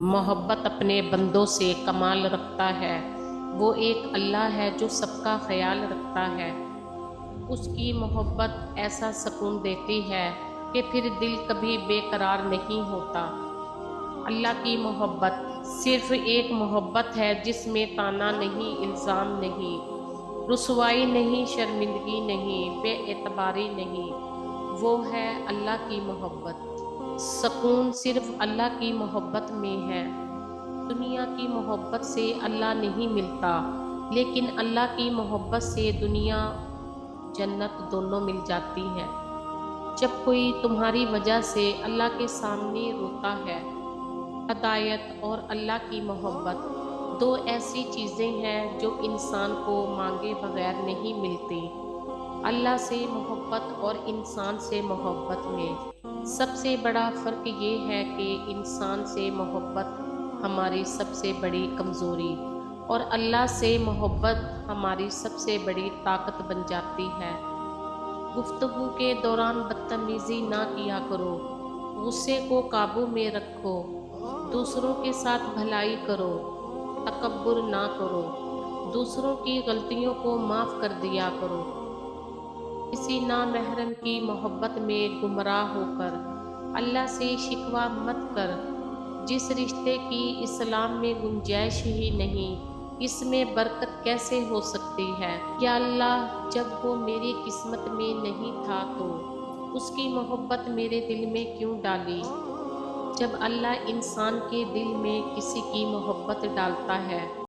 मोहब्बत अपने बंदों से कमाल रखता है। वो एक अल्लाह है जो सबका ख्याल रखता है। उसकी मोहब्बत ऐसा सुकून देती है कि फिर दिल कभी बेकरार नहीं होता। अल्लाह की मोहब्बत सिर्फ एक मोहब्बत है जिसमें ताना नहीं, इल्ज़ाम नहीं, रुसवाई नहीं, शर्मिंदगी नहीं, बेएतबारी नहीं। वो है अल्लाह की मोहब्बत। सुकून सिर्फ अल्लाह की मोहब्बत में है। दुनिया की मोहब्बत से अल्लाह नहीं मिलता, लेकिन अल्लाह की मोहब्बत से दुनिया जन्नत दोनों मिल जाती है। जब कोई तुम्हारी वजह से अल्लाह के सामने रोता है, हदायत और अल्लाह की मोहब्बत दो ऐसी चीज़ें हैं जो इंसान को मांगे बगैर नहीं मिलती। अल्लाह से मोहब्बत और इंसान से मोहब्बत में सबसे बड़ा फ़र्क ये है कि इंसान से मोहब्बत हमारी सबसे बड़ी कमज़ोरी और अल्लाह से मोहब्बत हमारी सबसे बड़ी ताकत बन जाती है। गुफ्तगू के दौरान बदतमीज़ी ना किया करो, गुस्से को काबू में रखो, दूसरों के साथ भलाई करो, तकब्बुर ना करो, दूसरों की गलतियों को माफ़ कर दिया करो। किसी नामहरम की मोहब्बत में गुमराह होकर अल्लाह से शिकवा मत कर। जिस रिश्ते की इस्लाम में गुंजाइश ही नहीं, इसमें बरकत कैसे हो सकती है? या अल्लाह, जब वो मेरी किस्मत में नहीं था तो उसकी मोहब्बत मेरे दिल में क्यों डाली? जब अल्लाह इंसान के दिल में किसी की मोहब्बत डालता है